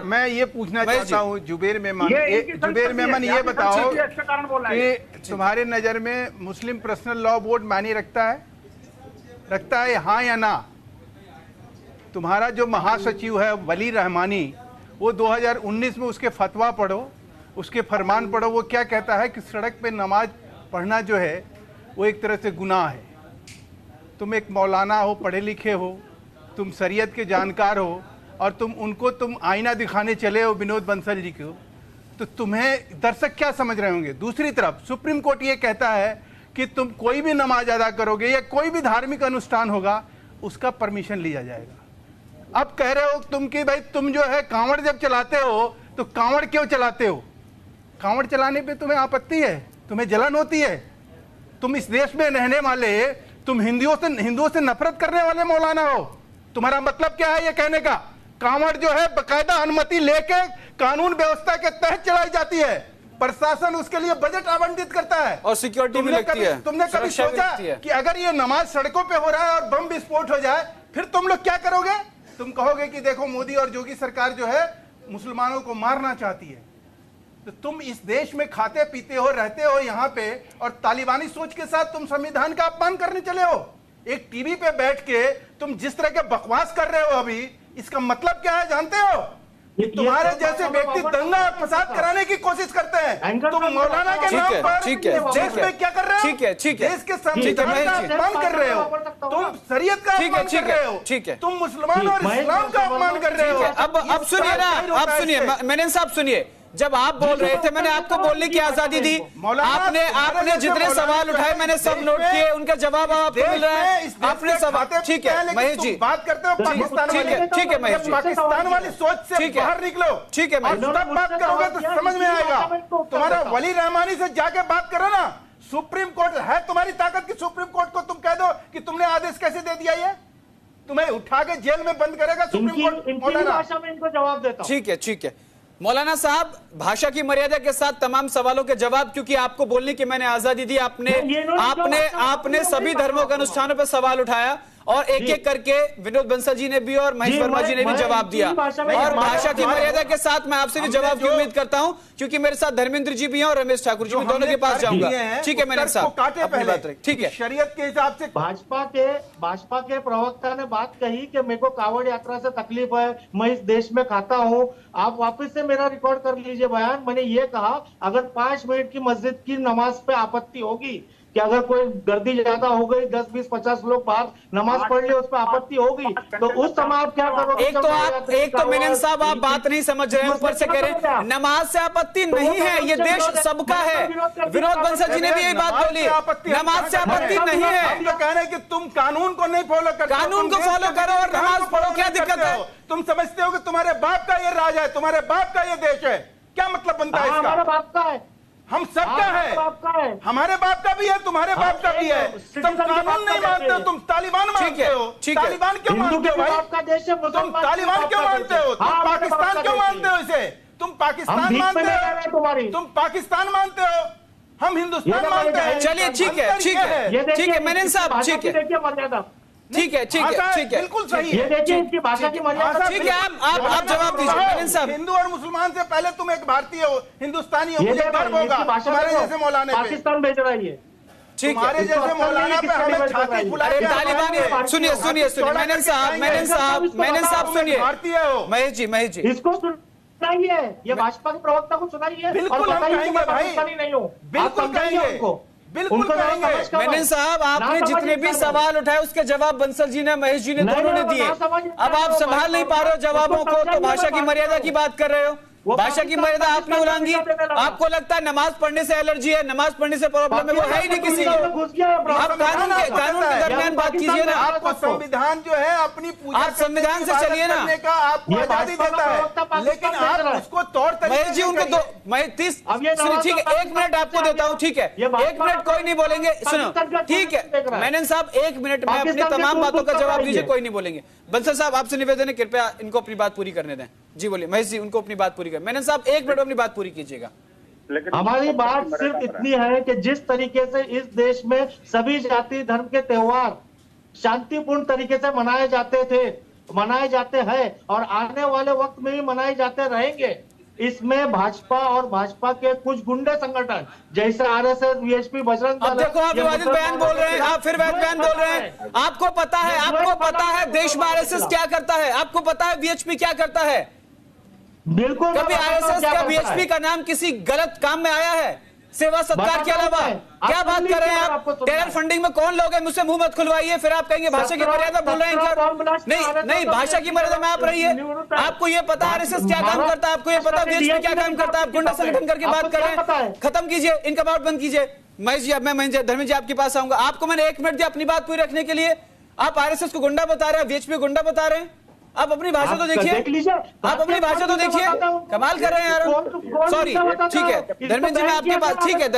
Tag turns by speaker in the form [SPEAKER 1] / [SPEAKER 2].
[SPEAKER 1] मैं ये पूछना चाहता हूँ जुबेर मेमन, ये बताओ कि तुम्हारे नजर में मुस्लिम पर्सनल लॉ बोर्ड मायने रखता है हाँ या ना? तुम्हारा जो महासचिव है वली रहमानी, वो 2019 में उसके फतवा पढ़ो, उसके फरमान पढ़ो। वो क्या कहता है कि सड़क पे नमाज पढ़ना जो है वो एक तरह से गुनाह है। तुम एक मौलाना हो, पढ़े लिखे हो, तुम शरीयत के जानकार हो, और तुम आईना दिखाने चले हो विनोद बंसल जी को, तो तुम्हें दर्शक क्या समझ रहे होंगे? दूसरी तरफ सुप्रीम कोर्ट ये कहता है कि तुम कोई भी नमाज अदा करोगे या कोई भी धार्मिक अनुष्ठान होगा, उसका परमिशन लिया जाएगा। अब कह रहे हो तुम कि भाई तुम जो है कांवड़ जब चलाते हो तो कांवड़ क्यों चलाते हो? कांवड़ चलाने पे तुम्हें आपत्ति है, तुम्हें जलन होती है? तुम इस देश में रहने वाले, तुम हिंदुओं से नफरत करने वाले मौलाना हो। तुम्हारा मतलब क्या है ये कहने का? कांवड़ जो है बकायदा अनुमति लेके कानून व्यवस्था के तहत चलाई जाती है, प्रशासन उसके लिए बजट आवंटित करता है
[SPEAKER 2] और सिक्योरिटी भी लगती है।
[SPEAKER 1] तुमने कभी सोचा कि अगर ये नमाज सड़कों पे हो रहा है और बम विस्फोट हो जाए, फिर तुम लोग क्या करोगे? तुम कहोगे कि देखो मोदी और योगी सरकार जो है मुसलमानों को मारना चाहती है। तो तुम इस देश में खाते पीते हो, रहते हो यहाँ पे, और तालिबानी सोच के साथ तुम संविधान का अपमान करने चले हो। एक टीवी पे बैठ के तुम जिस तरह के बकवास कर रहे हो अभी, इसका मतलब क्या है जानते हो? कि तुम्हारे जैसे व्यक्ति दंगा फसाद कराने की कोशिश करते हैं। तुम मौलाना के नाम पर देश में क्या कर रहे हो? देश के संविधान का अपमान कर रहे हो, तुम शरीयत का अपमान कर रहे हो, तुम मुसलमान और इस्लाम का अपमान कर रहे हो।
[SPEAKER 2] अब सुनिए ना, आप सुनिए, मेनन साहब सुनिए, जब आप बोल रहे थे मैंने आपको बोलने की आजादी दी। आपने जितने सवाल उठाए मैंने सब नोट किए, उनका जवाब आपको मिल रहा है। आपने सवाल, ठीक है महेश जी,
[SPEAKER 1] बात करते हो पाकिस्तान,
[SPEAKER 2] ठीक है महेश जी,
[SPEAKER 1] पाकिस्तान वाली सोच से बाहर निकलो,
[SPEAKER 2] ठीक है महेश जी,
[SPEAKER 1] बात करोगे तो समझ में आएगा। तुम्हारा वली रहमानी से जाके बात करो ना। सुप्रीम कोर्ट है तुम्हारी ताकत की सुप्रीम कोर्ट को तुम कह दो कि तुमने आदेश कैसे दे दिया? ये तुम्हें उठा के जेल में बंद करेगा सुप्रीम कोर्ट। मौलाना भाषा में इनको जवाब देता हूं।
[SPEAKER 2] ठीक है मौलाना साहब, भाषा की मर्यादा के साथ तमाम सवालों के जवाब, क्योंकि आपको बोलने की मैंने आजादी दी। आपने सभी धर्मों के अनुष्ठानों पर सवाल उठाया और एक एक करके विनोद बंसल जी ने भी और महेश वर्मा जी ने भी जवाब दिया। और भाषा की मर्यादा के साथ मैं आपसे भी जवाब की उम्मीद करता हूं, क्योंकि मेरे साथ धर्मेंद्र जी भी हैं और रमेश ठाकुर जी भी, दोनों के पास जाऊंगा। ठीक है मैंने साहब, ठीक है।
[SPEAKER 1] शरीयत के हिसाब से
[SPEAKER 3] भाजपा के प्रवक्ता ने बात कही कि मेरे को कांवड़ यात्रा से तकलीफ है, मैं इस देश में खाता हूं। आप वापस से मेरा रिकॉर्ड कर लीजिए बयान। मैंने ये कहा अगर 5 मिनट की मस्जिद की नमाज पे आपत्ति होगी कि अगर कोई गर्दी ज्यादा हो गई, 10, 20, 50 लोग बाहर नमाज पढ़ ले, उस पर आपत्ति होगी, तो उस समय आप क्या करोगे?
[SPEAKER 2] एक तो मेनन साहब आप बात नहीं समझ रहे हैं, ऊपर से कह रहे हैं नमाज से आपत्ति नहीं है, ये देश सबका है। विनोद बंसल जी ने भी यही बात बोली, नमाज से आपत्ति नहीं है।
[SPEAKER 1] हम लोग कह रहे हैं कि तुम कानून को नहीं फॉलो करते,
[SPEAKER 2] कानून को फॉलो करो और नमाज पढ़ो, क्या दिक्कत है?
[SPEAKER 1] तुम समझते हो कि तुम्हारे बाप का ये राज है, तुम्हारे बाप का ये देश है, क्या मतलब बनता है इसका?
[SPEAKER 3] हमारे बाप का है,
[SPEAKER 1] हम सबका है, हमारे बाप का भी है, तुम्हारे बाप का भी है। तुम कानून नहीं मानते हो, तुम तालिबान मानते हो। तालिबान क्यों मानते हो भाई? तुम तालिबान क्यों मानते हो? तुम पाकिस्तान क्यों मानते हो इसे? तुम पाकिस्तान मानते हो, तुम पाकिस्तान मानते हो, हम हिंदुस्तान मानते हैं।
[SPEAKER 2] चलिए ठीक है मेनन साहब, ठीक है
[SPEAKER 1] बिल्कुल सही है।
[SPEAKER 3] ये देखिए इसकी भाषा की मर्यादा।
[SPEAKER 2] ठीक है, आप जवाब दीजिए मेनन साहब।
[SPEAKER 1] हिंदू और मुसलमान से पहले तुम एक भारतीय हो, हिंदुस्तानी हो, मुझे गर्व होगा तुम्हारे जैसे मौलाना पे।
[SPEAKER 3] पाकिस्तान भेज रही है
[SPEAKER 1] तुम्हारे जैसे मौलाना पे हमें छाती फुला के।
[SPEAKER 2] तालिबान सुनिए मेनन साहब सुनिए,
[SPEAKER 1] भारतीय हो।
[SPEAKER 2] महेश जी
[SPEAKER 3] इसको सुनाइए, ये भाजपा के प्रवक्ता को सुनाइए।
[SPEAKER 1] बिल्कुल हम कहेंगे भाई,
[SPEAKER 3] नहीं हूँ,
[SPEAKER 1] बिल्कुल कहेंगे उनको, बिल्कुल कहेंगे।
[SPEAKER 2] मेनन साहब आपने जितने भी सवाल उठाए उसके जवाब बंसल जी ने, महेश जी ने, दोनों ने दिए। अब आप संभाल नहीं पा रहे हो जवाबों को, तो भाषा की मर्यादा की बात कर रहे हो। भाषा की मर्यादा आपने उल्लंघी। आपको लगता है नमाज पढ़ने से एलर्जी है, नमाज पढ़ने से प्रॉब्लम है, वो है ही नहीं किसी को। आप कानून के दरमियान बात कीजिए ना।
[SPEAKER 1] आपको संविधान जो है अपनी पूजा,
[SPEAKER 2] आप संविधान से चलिए ना,
[SPEAKER 1] का आपको आजादी देता है, लेकिन आप उसको तौर तरीके।
[SPEAKER 2] महेश जी उनको दो, मैं 30 ठीक है 1 मिनट आपको देता हूँ, ठीक है 1 मिनट कोई नहीं बोलेंगे, सुनो ठीक है मेनन साहब 1 मिनट में अपनी तमाम बातों का जवाब दीजिए, कोई नहीं बोलेंगे। बंसल साहब आपसे निवेदन है कृपया इनको अपनी बात पूरी करने दें। जी बोलिए महेश जी, उनको अपनी बात पूरी करें। मेनन साहब 1 मिनट अपनी बात पूरी कीजिएगा।
[SPEAKER 3] हमारी बात सिर्फ इतनी है कि जिस तरीके से इस देश में सभी जाति धर्म के त्योहार शांतिपूर्ण तरीके से मनाए जाते थे, मनाए जाते हैं और आने वाले वक्त में भी मनाए जाते रहेंगे। इसमें भाजपा और भाजपा के कुछ गुंडे संगठन जैसे आरएसएस, वीएचपी, बजरंग दल,
[SPEAKER 2] अब देखो आप विवादित बयान बोल रहे हैं, आप फिर वैध बयान बोल रहे हैं। आपको पता है देश में आरएसएस क्या करता है, आपको पता है वीएचपी क्या करता है?
[SPEAKER 3] बिल्कुल।
[SPEAKER 2] कभी आरएसएस का वीएचपी का नाम किसी गलत काम में आया है सेवा सत्कार के अलावा? क्या बात कर रहे हैं आप? टेरर फंडिंग में कौन लोग हैं? मुझसे मुंह मत खुलवाइए, फिर आप कहेंगे भाषा की मर्यादा बोल रहे हैं क्या? नहीं, भाषा की मर्यादा में आप रहिए। आपको ये पता है आरएसएस क्या काम करता है, आपको ये पता है वीएचपी क्या काम करता है? आप गुंडा संगठन करके बात कर रहे हैं, खत्म कीजिए, इनका बात बंद कीजिए। महेश जी, अब मैं धर्मेंद्र जी आपके पास आऊंगा। आपको मैंने 1 मिनट दिया अपनी बात पूरी रखने के लिए, आप आरएसएस को गुंडा बता रहे हैं, वीएचपी गुंडा बता रहे हैं। आप अपनी भाषा तो देखिए, आप अपनी भाषा तो देखिए, कमाल कर रहे हैं यार। सॉरी, ठीक है धर्मेंद्र जी, मैं आपके पास, ठीक है।